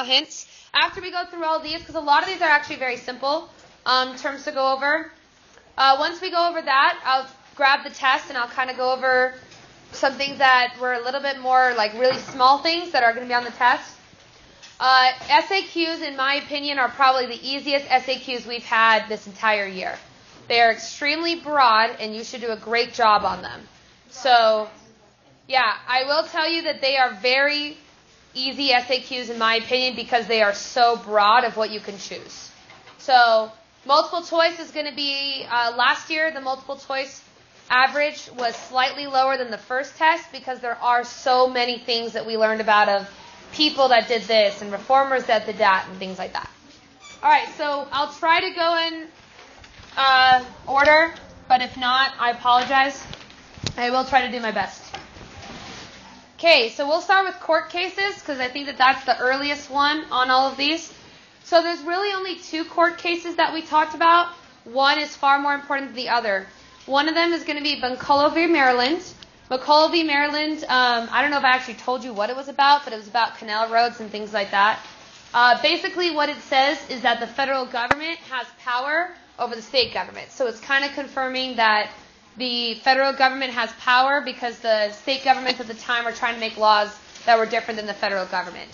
hints. After we go through all these, because a lot of these are actually very simple terms to go over. Once we go over that, I'll grab the test and I'll kind of go over some things that were a little bit more like really small things that are going to be on the test. SAQs, in my opinion, are probably the easiest SAQs we've had this entire year. They are extremely broad, and you should do a great job on them. So, yeah, I will tell you that they are very easy SAQs, in my opinion, because they are so broad of what you can choose. So, multiple choice is going to be, last year, the multiple choice average was slightly lower than the first test because there are so many things that we learned about of people that did this and reformers that did that and things like that. All right, so I'll try to go in order, but if not, I apologize. I will try to do my best. Okay, so we'll start with court cases because I think that that's the earliest one on all of these. So there's really only two court cases that we talked about. One is far more important than the other. One of them is going to be McCullough v. Maryland. McCullough v. Maryland, I don't know if I actually told you what it was about, but it was about canal roads and things like that. Basically what it says is that the federal government has power over the state government. So it's kind of confirming that the federal government has power because the state governments at the time were trying to make laws that were different than the federal government.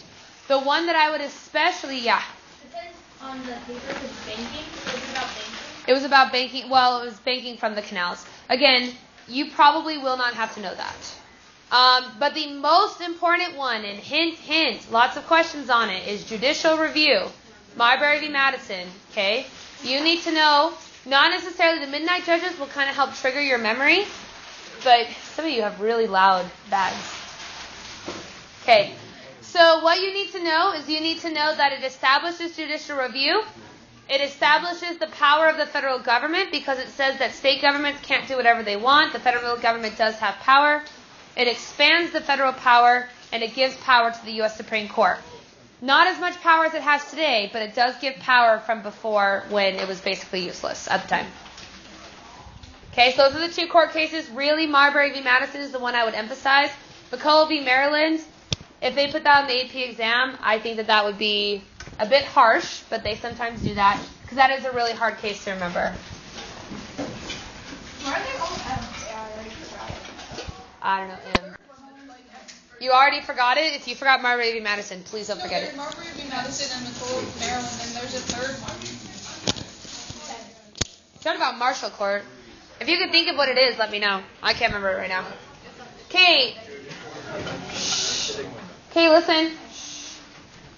The one that I would especially, yeah. It says on the paper it's banking. It was about banking. It was about banking. Well, it was banking from the canals. Again, you probably will not have to know that. But the most important one, and hint, lots of questions on it, is judicial review. Marbury v. Madison, okay? You need to know, not necessarily the midnight judges will kind of help trigger your memory, but some of you have really loud bags. Okay, so what you need to know is you need to know that it establishes judicial review. It establishes the power of the federal government because it says that state governments can't do whatever they want. The federal government does have power. It expands the federal power, and it gives power to the U.S. Supreme Court. Not as much power as it has today, but it does give power from before when it was basically useless at the time. Okay, so those are the two court cases. Really, Marbury v. Madison is the one I would emphasize. McCullough v. Maryland, if they put that on the AP exam, I think that that would be a bit harsh, but they sometimes do that because that is a really hard case to remember. Why are they all M's? Yeah, I already forgot it. I don't know, M. You already forgot it? If you forgot Marbury v. Madison, please don't forget it. Marbury v. Madison and McCullough v. Maryland, and there's a third one. Talk about Marshall Court. If you can think of what it is, let me know. I can't remember it right now. Okay. Okay, listen.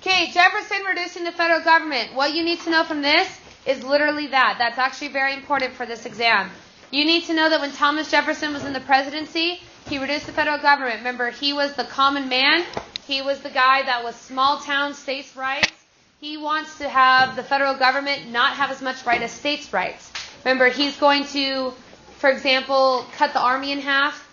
Okay, Jefferson reducing the federal government. What you need to know from this is literally that. That's actually very important for this exam. You need to know that when Thomas Jefferson was in the presidency, he reduced the federal government. Remember, he was the common man. He was the guy that was small town states' rights. He wants to have the federal government not have as much right as states' rights. Remember, he's going to, for example, cut the army in half.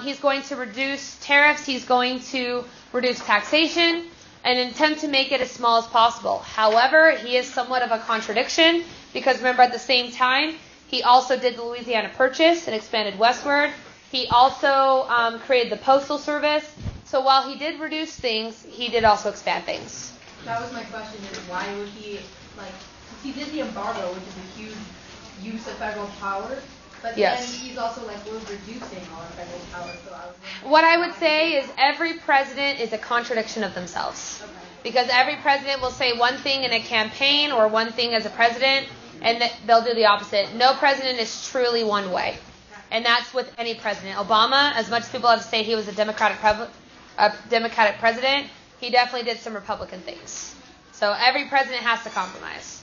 He's going to reduce tariffs. He's going to reduce taxation and attempt to make it as small as possible. However, he is somewhat of a contradiction because remember at the same time, he also did the Louisiana Purchase and expanded westward. He also created the Postal Service. So while he did reduce things, he did also expand things. That was my question, is why would he, he did the embargo, which is a huge use of federal power, but yes. Then he's also was reducing all of federal power. So I was what I would say is every president is a contradiction of themselves. Okay. Because every president will say one thing in a campaign or one thing as a president, and they'll do the opposite. No president is truly one way. And that's with any president. Obama, as much as people have to say he was a Democratic president, he definitely did some Republican things. So every president has to compromise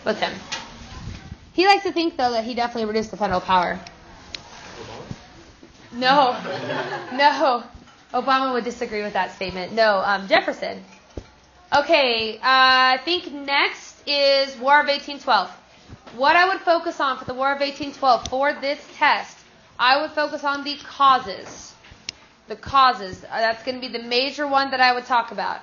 with him. He likes to think, though, that he definitely reduced the federal power. No. Obama would disagree with that statement. No, Jefferson. Okay, I think next is War of 1812. What I would focus on for the War of 1812 for this test, I would focus on the causes. The causes. That's going to be the major one that I would talk about.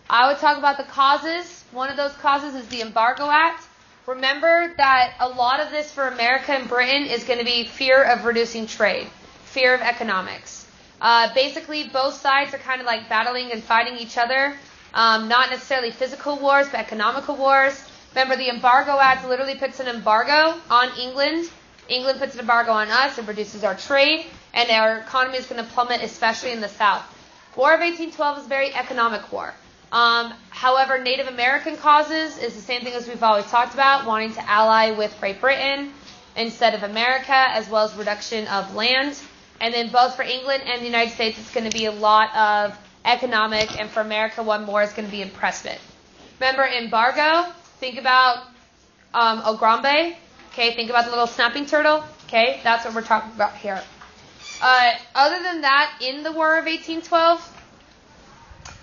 I would talk about the causes. One of those causes is the Embargo Act. Remember that a lot of this for America and Britain is going to be fear of reducing trade, fear of economics. Basically, both sides are kind of like battling and fighting each other Not necessarily physical wars, but economical wars. Remember, the Embargo Act literally puts an embargo on England. England puts an embargo on us. It reduces our trade, and our economy is going to plummet, especially in the South. War of 1812 is a very economic war. However, Native American causes is the same thing as we've always talked about, wanting to ally with Great Britain instead of America, as well as reduction of land. And then both for England and the United States, it's going to be a lot of economic, and for America, one more is going to be impressment. Remember, embargo, think about Ogrambe, okay, think about the little snapping turtle, okay, that's what we're talking about here. Other than that, in the War of 1812,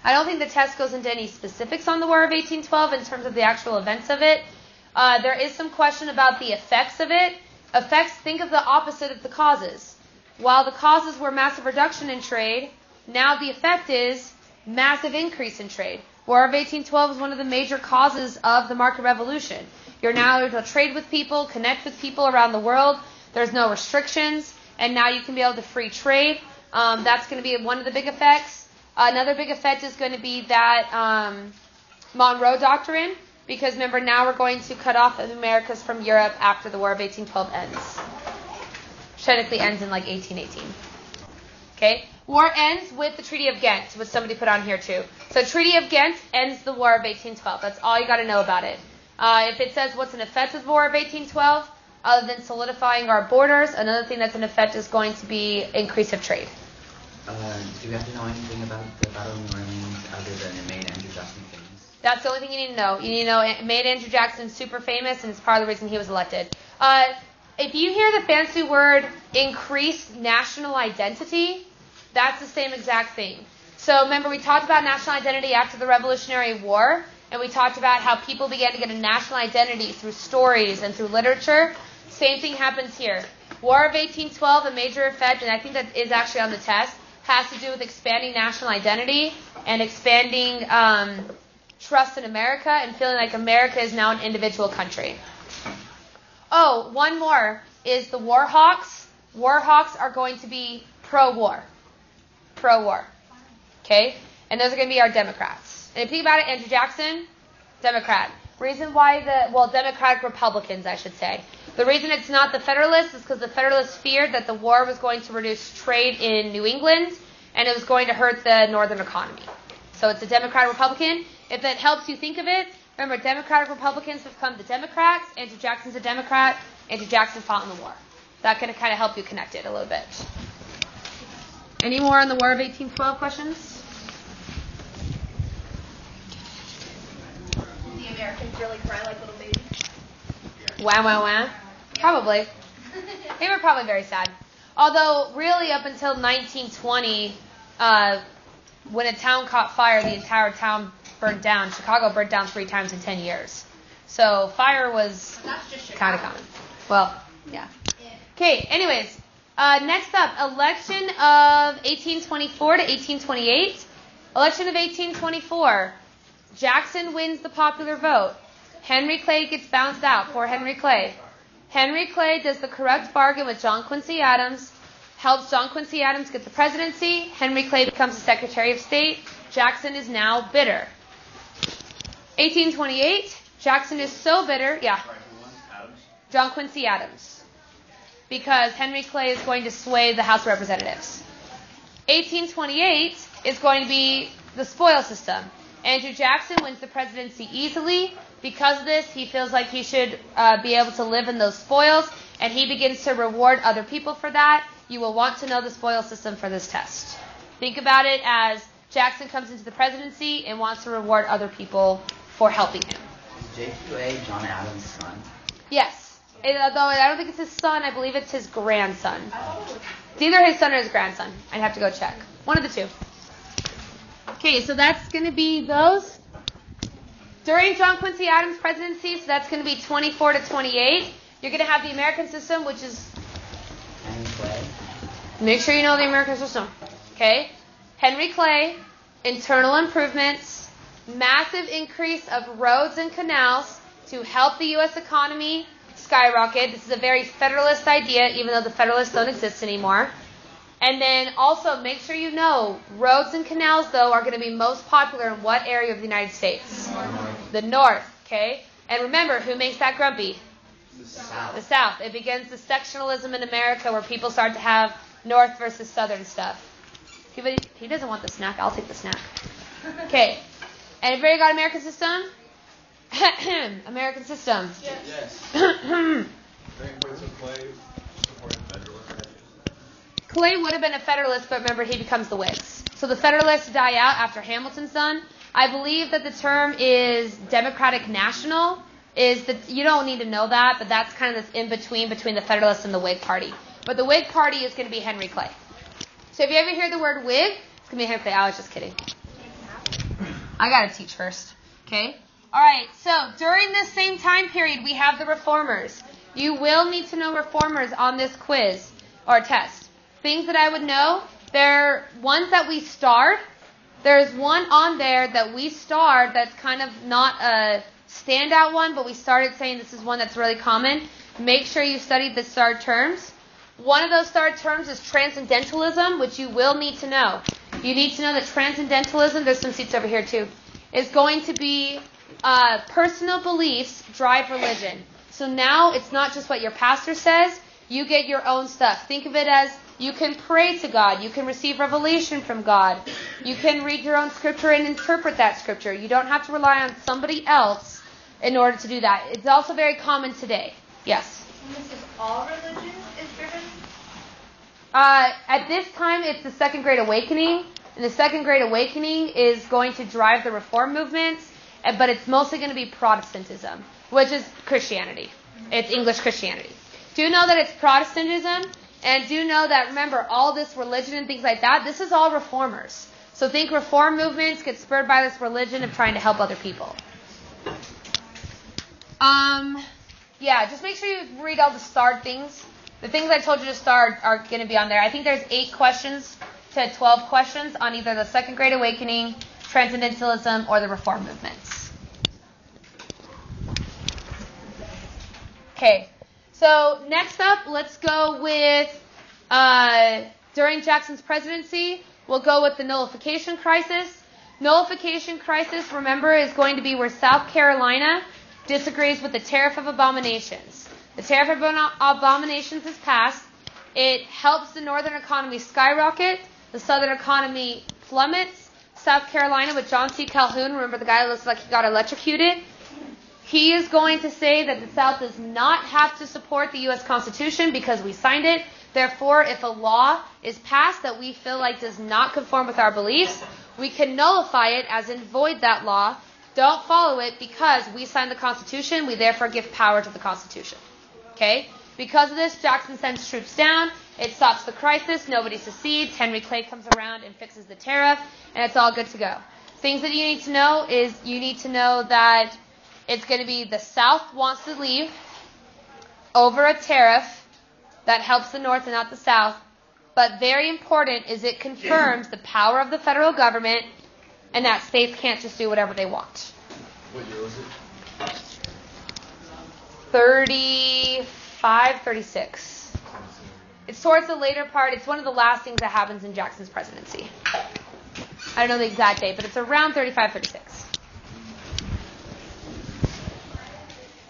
I don't think the test goes into any specifics on the War of 1812 in terms of the actual events of it. There is some question about the effects of it. Effects, think of the opposite of the causes. While the causes were massive reduction in trade, now the effect is massive increase in trade. War of 1812 is one of the major causes of the market revolution. You're now able to trade with people, connect with people around the world. There's no restrictions, and now you can be able to free trade. That's going to be one of the big effects. Another big effect is going to be that Monroe Doctrine, because remember, now we're going to cut off the Americas from Europe after the War of 1812 ends. Which technically ends in like 1818. Okay? War ends with the Treaty of Ghent, which somebody put on here too. So Treaty of Ghent ends the War of 1812. That's all you got to know about it. If it says what's an effect of the War of 1812, other than solidifying our borders, another thing that's an effect is going to be increase of trade. Do we have to know anything about the Battle of New Orleans other than it made Andrew Jackson famous? That's the only thing you need to know. You need to know it made Andrew Jackson super famous, and it's part of the reason he was elected. If you hear the fancy word increased national identity, that's the same exact thing. So remember, we talked about national identity after the Revolutionary War, and we talked about how people began to get a national identity through stories and through literature. Same thing happens here. War of 1812, a major effect, and I think that is actually on the test, has to do with expanding national identity and expanding trust in America and feeling like America is now an individual country. Oh, one more is the War Hawks. War Hawks are going to be pro-war. Pro-war. Okay? And those are going to be our Democrats. And if you think about it, Andrew Jackson, Democrat. Reason why Democratic Republicans, I should say. The reason it's not the Federalists is because the Federalists feared that the war was going to reduce trade in New England and it was going to hurt the northern economy. So it's a Democratic Republican. If that helps you think of it, remember, Democratic Republicans have become the Democrats. Andrew Jackson's a Democrat. Andrew Jackson fought in the war. That can kind of help you connect it a little bit. Any more on the War of 1812 questions? The Americans really cry like little babies. Wah, wah, wah. Probably. They were probably very sad. Although, really, up until 1920, when a town caught fire, the entire town burned down. Chicago burned down 3 times in 10 years. So, fire was kind of common. Well, yeah. Okay, anyways. Next up, election of 1824 to 1828. Election of 1824. Jackson wins the popular vote. Henry Clay gets bounced out. Poor Henry Clay. Henry Clay does the correct bargain with John Quincy Adams, helps John Quincy Adams get the presidency. Henry Clay becomes the Secretary of State. Jackson is now bitter. 1828, Jackson is so bitter. Yeah. John Quincy Adams. Because Henry Clay is going to sway the House of Representatives. 1828 is going to be the spoil system. Andrew Jackson wins the presidency easily. Because of this, he feels like he should be able to live in those spoils, and he begins to reward other people for that. You will want to know the spoil system for this test. Think about it as Jackson comes into the presidency and wants to reward other people for helping him. Is JQA John Adams' son? Yes. Although I don't think it's his son, I believe it's his grandson. It's either his son or his grandson. I'd have to go check. One of the two. Okay, so that's going to be those. During John Quincy Adams' presidency, so that's going to be 24 to 28, you're going to have the American system, which is... Henry Clay. Make sure you know the American system. Okay? Henry Clay, internal improvements, massive increase of roads and canals to help the U.S. economy skyrocket. This is a very Federalist idea, even though the Federalists don't exist anymore. And then also make sure you know roads and canals, though, are going to be most popular in what area of the United States? The North. Okay? And remember, who makes that grumpy? The South. The South. It begins the sectionalism in America where people start to have North versus Southern stuff. He doesn't want the snack. I'll take the snack. Okay. And everybody got American system? American system. Yes. Clay would have been a Federalist, but remember, he becomes the Whigs. So the Federalists die out after Hamilton's done. I believe that the term is Democratic National. You don't need to know that, but that's kind of this in-between between the Federalists and the Whig Party. But the Whig Party is going to be Henry Clay. So if you ever hear the word Whig, it's going to be Henry Clay. I was just kidding. I got to teach first. Okay? All right, so during this same time period, we have the Reformers. You will need to know Reformers on this quiz or test. Things that I would know, they're ones that we starred. There's one on there that we starred that's kind of not a standout one, but we started saying this is one that's really common. Make sure you study the starred terms. One of those starred terms is transcendentalism, which you will need to know. You need to know that transcendentalism, there's some seats over here too, is going to be personal beliefs drive religion. So now it's not just what your pastor says, you get your own stuff. Think of it as you can pray to God, you can receive revelation from God, you can read your own scripture and interpret that scripture. You don't have to rely on somebody else in order to do that. It's also very common today. Yes? And this is all religion is driven? At this time, it's the Second Great Awakening. And the Second Great Awakening is going to drive the Reform movements, but it's mostly going to be Protestantism, which is Christianity. It's English Christianity. Do know that it's Protestantism, and do know that, remember, all this religion and things like that, this is all reformers. So think Reform movements get spurred by this religion of trying to help other people. Yeah, just make sure you read all the starred things. The things I told you to start are going to be on there. I think there's 8 questions to 12 questions on either the Second Great Awakening, Transcendentalism, or the Reform movements. Okay, so next up, let's go with, during Jackson's presidency, we'll go with the Nullification Crisis. Nullification Crisis, remember, is going to be where South Carolina disagrees with the Tariff of Abominations. The Tariff of Abominations is passed. It helps the northern economy skyrocket. The southern economy plummets. South Carolina with John C. Calhoun, remember the guy that looks like he got electrocuted? He is going to say that the South does not have to support the U.S. Constitution because we signed it. Therefore, if a law is passed that we feel like does not conform with our beliefs, we can nullify it as in void that law. Don't follow it because we signed the Constitution. We therefore give power to the Constitution. Okay? Because of this, Jackson sends troops down. It stops the crisis. Nobody secedes. Henry Clay comes around and fixes the tariff. And it's all good to go. Things that you need to know is you need to know that it's going to be the South wants to leave over a tariff that helps the North and not the South. But very important is it confirms the power of the federal government and that states can't just do whatever they want. What year was it? 35, 36. It's towards the later part. It's one of the last things that happens in Jackson's presidency. I don't know the exact date, but it's around 35, 36.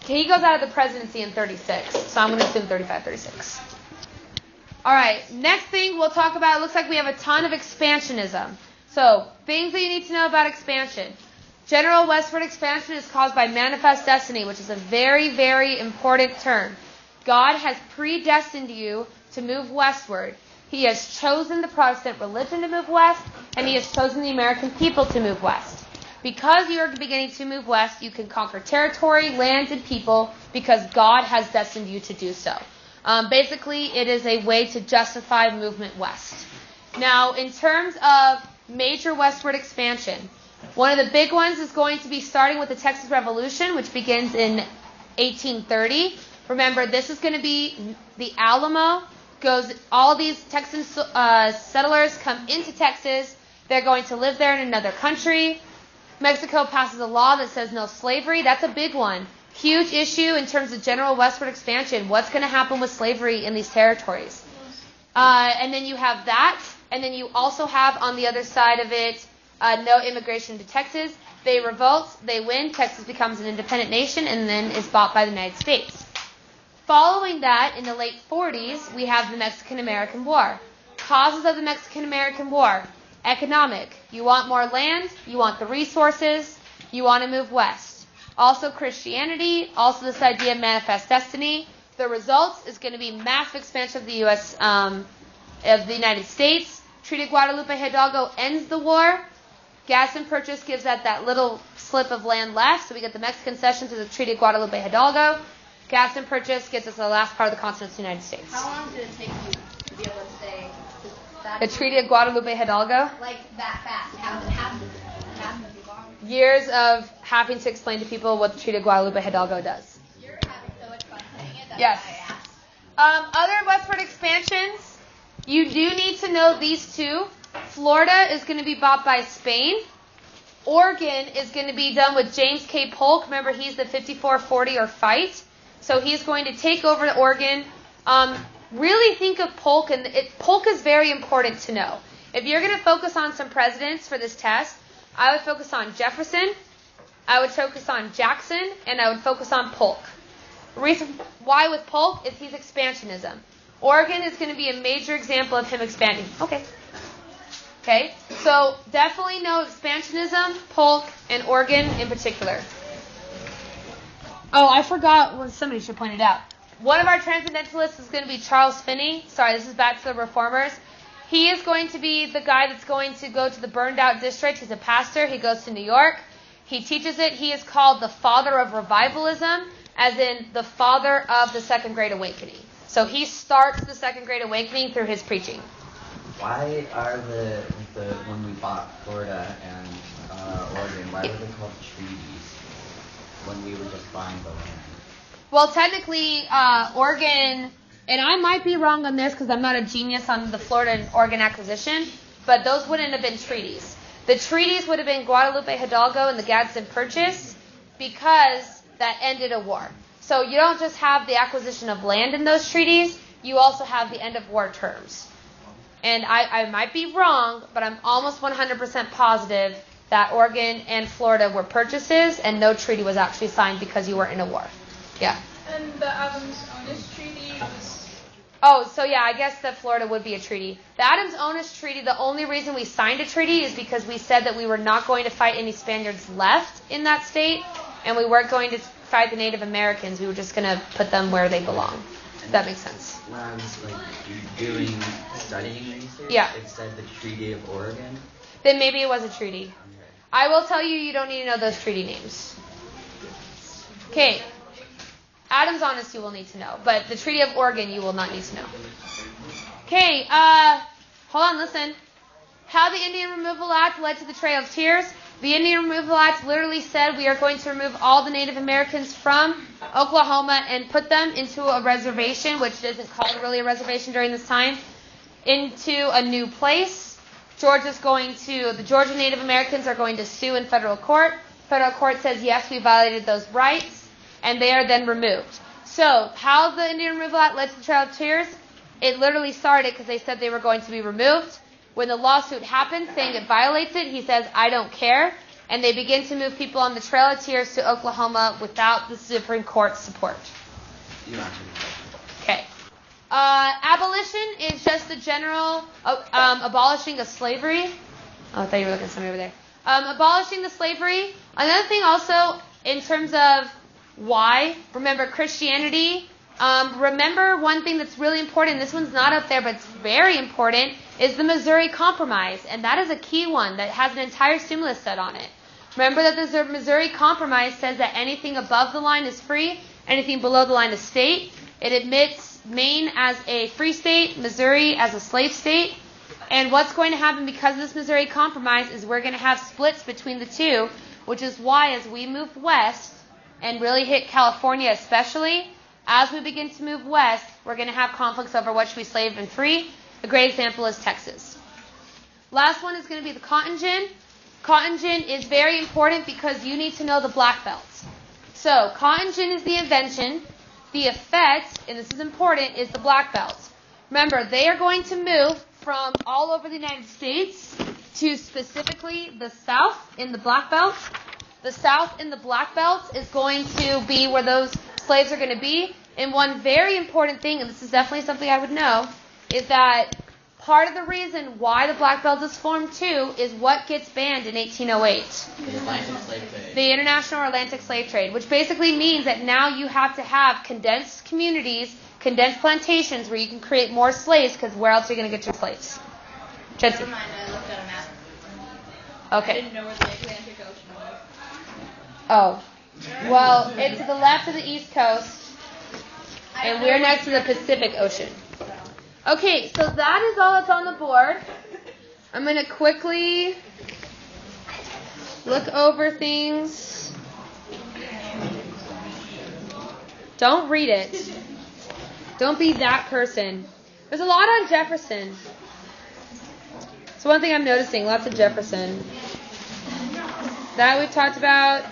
Okay, he goes out of the presidency in 36, so I'm going to assume 35, 36. All right, next thing we'll talk about, it looks like we have a ton of expansionism. So, things that you need to know about expansion. General westward expansion is caused by manifest destiny, which is a very, very important term. God has predestined you to move westward. He has chosen the Protestant religion to move west, and He has chosen the American people to move west. Because you are beginning to move west, you can conquer territory, land, and people because God has destined you to do so. Basically, it is a way to justify movement west. Now, in terms of major westward expansion, one of the big ones is going to be starting with the Texas Revolution, which begins in 1830. Remember, this is going to be the Alamo. All these Texan settlers come into Texas. They're going to live there in another country. Mexico passes a law that says no slavery. That's a big one. Huge issue in terms of general westward expansion. What's going to happen with slavery in these territories? And then you have that. And then you also have on the other side of it, no immigration to Texas. They revolt, they win, Texas becomes an independent nation, and then is bought by the United States. Following that, in the late 40s, we have the Mexican-American War. Causes of the Mexican-American War: economic. You want more land, you want the resources, you want to move west. Also Christianity, also this idea of manifest destiny. The result is going to be massive expansion of the U.S., of the United States. Treaty of Guadalupe Hidalgo ends the war. Gadsden Purchase gives that little slip of land left, so we get the Mexican cession to the Treaty of Guadalupe Hidalgo. Gadsden Purchase gets us the last part of the continent of the United States. How long did it take you to be able to say that? The Treaty of Guadalupe Hidalgo? Like that fast? How did it happen? It happened to be long. Years of having to explain to people what the Treaty of Guadalupe Hidalgo does. You're having so much fun saying it. That's Yes. why I asked. Other westward expansions, you do need to know these two. Florida is going to be bought by Spain. Oregon is going to be done with James K. Polk. Remember, he's the 54-40 or fight. So he's going to take over the Oregon. Really think of Polk, and Polk is very important to know. If you're going to focus on some presidents for this test, I would focus on Jefferson, I would focus on Jackson, and I would focus on Polk. The reason why with Polk is he's expansionism. Oregon is going to be a major example of him expanding. Okay, so definitely know expansionism, Polk, and Oregon in particular. Oh, I forgot what somebody should point it out. One of our transcendentalists is going to be Charles Finney. Sorry, this is back to the Reformers. He is going to be the guy that's going to go to the burned out district. He's a pastor. He goes to New York. He teaches it. He is called the father of revivalism, as in the father of the Second Great Awakening. So he starts the Second Great Awakening through his preaching. Why are the when we bought Florida and Oregon, why were they called treaties when we were just buying the land? Well, technically, Oregon, and I might be wrong on this because I'm not a genius on the Florida and Oregon acquisition, but those wouldn't have been treaties. The treaties would have been Guadalupe Hidalgo and the Gadsden Purchase, because that ended a war. So you don't just have the acquisition of land in those treaties, you also have the end of war terms. And I might be wrong, but I'm almost 100% positive that Oregon and Florida were purchases and no treaty was actually signed because you were in a war. Yeah. And the Adams-Onis Treaty was... Oh, so yeah, I guess that Florida would be a treaty. The Adams-Onis Treaty, the only reason we signed a treaty is because we said that we were not going to fight any Spaniards left in that state, and we weren't going to fight the Native Americans. We were just going to put them where they belong. If that makes sense. When I was studying research, Yeah. it said the Treaty of Oregon. Then maybe it was a treaty. Okay. I will tell you, you don't need to know those treaty names. Okay. Adams-Onis you will need to know, but the Treaty of Oregon you will not need to know. Okay, hold on, listen. How the Indian Removal Act led to the Trail of Tears. The Indian Removal Act literally said we are going to remove all the Native Americans from Oklahoma and put them into a reservation, which isn't called really a reservation during this time, into a new place. The Georgia Native Americans are going to sue in federal court. Federal court says, yes, we violated those rights, and they are then removed. So, how the Indian Removal Act led to the Trail of Tears? It literally started because they said they were going to be removed. When the lawsuit happened, saying it violates it, he says, I don't care. And they begin to move people on the Trail of Tears to Oklahoma without the Supreme Court's support. You answered the question. Okay. Abolition is just the general abolishing of slavery. Oh, I thought you were looking at somebody over there. Abolishing the slavery. Another thing also, in terms of why, remember Christianity. Remember one thing that's really important, this one's not up there, but it's very important, is the Missouri Compromise. And that is a key one that has an entire stimulus set on it. Remember that the Missouri Compromise says that anything above the line is free, anything below the line is state. It admits Maine as a free state, Missouri as a slave state. And what's going to happen because of this Missouri Compromise is we're going to have splits between the two, which is why as we move west, and really hit California especially, as we begin to move west, we're going to have conflicts over what should be slave and free. A great example is Texas. Last one is going to be the cotton gin. Cotton gin is very important because you need to know the black belts. So, cotton gin is the invention. The effect, and this is important, is the black belt. Remember, they are going to move from all over the United States to specifically the South in the Black Belt. The South in the Black Belt is going to be where those slaves are going to be. And one very important thing, and this is definitely something I would know, is that part of the reason why the Black Belt is formed too is what gets banned in 1808. The Atlantic slave trade. The International or Atlantic Slave Trade, which basically means that now you have to have condensed communities, condensed plantations where you can create more slaves, because where else are you going to get your slaves? Jensen. Never mind, I looked at a map. Okay. I didn't know where the Atlantic Ocean was. Oh. Well, it's to the left of the East Coast, and we're next to the Pacific Ocean. Okay, so that is all that's on the board. I'm going to quickly look over things. Don't read it. Don't be that person. There's a lot on Jefferson. So one thing I'm noticing, lots of Jefferson. That we've talked about.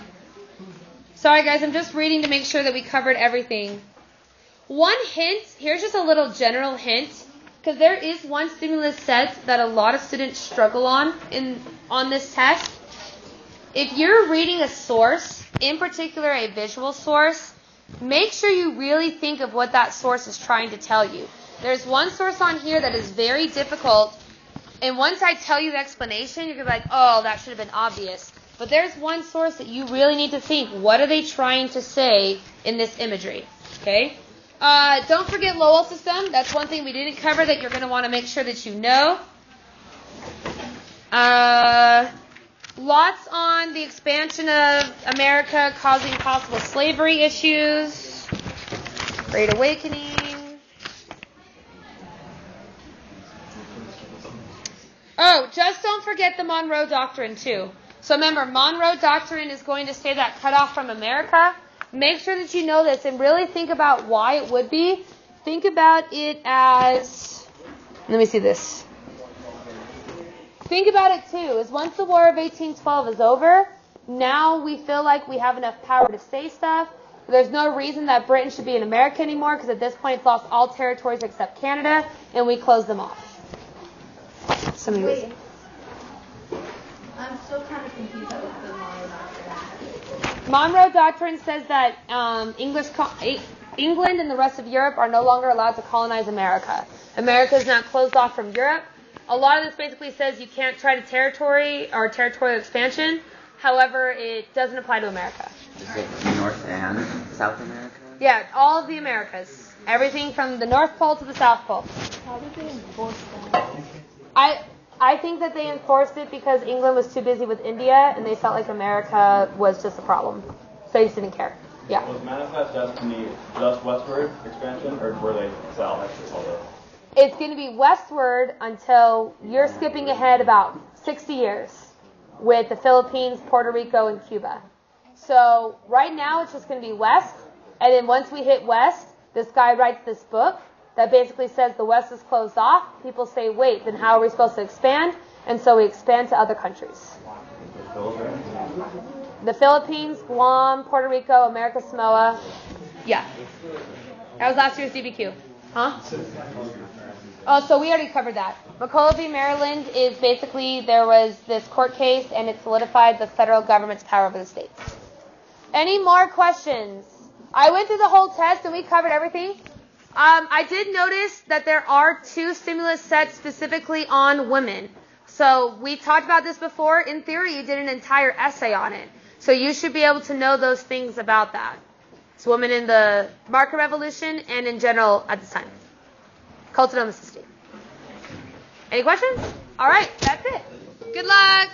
Sorry guys, I'm just reading to make sure that we covered everything. One hint, here's just a little general hint, because there is one stimulus set that a lot of students struggle on this test. If you're reading a source, in particular a visual source, make sure you really think of what that source is trying to tell you. There's one source on here that is very difficult, and once I tell you the explanation, you're going to be like, oh, that should have been obvious. But there's one source that you really need to think, what are they trying to say in this imagery? Okay? Don't forget Lowell system. That's one thing we didn't cover that you're going to want to make sure that you know. Lots on the expansion of America causing possible slavery issues. Great Awakening. Oh, just don't forget the Monroe Doctrine too. So remember, Monroe Doctrine is going to say that cut off from America. Make sure that you know this and really think about why it would be. Think about it as, let me see this. Think about it too, is once the War of 1812 is over, now we feel like we have enough power to say stuff. There's no reason that Britain should be in America anymore, because at this point it's lost all territories except Canada, and we close them off. Wait. I'm still kind of confused about the Monroe Doctrine. Monroe Doctrine says that England and the rest of Europe are no longer allowed to colonize America. America is not closed off from Europe. A lot of this basically says you can't try to territorial expansion. However, it doesn't apply to America. Is it North and South America? Yeah, all of the Americas. Everything from the North Pole to the South Pole. How did they enforce that? I think that they enforced it because England was too busy with India and they felt like America was just a problem. So they just didn't care. Yeah. Was Manifest Destiny just westward expansion, or were they south actually? It's going to be westward until you're skipping ahead about 60 years with the Philippines, Puerto Rico, and Cuba. So right now it's just going to be west. And then once we hit west, this guy writes this book that basically says the West is closed off. People say, wait, then how are we supposed to expand? And so we expand to other countries. The Philippines, Guam, Puerto Rico, America Samoa. Yeah. That was last year's DBQ. Huh? Oh, so we already covered that. McCullough v. Maryland is basically, there was this court case and it solidified the federal government's power over the states. Any more questions? I went through the whole test and we covered everything. I did notice that there are 2 stimulus sets specifically on women. So we talked about this before. In theory, you did an entire essay on it. So you should be able to know those things about that. It's women in the market revolution and in general at this time. Cult of domesticity. Any questions? All right, that's it. Good luck.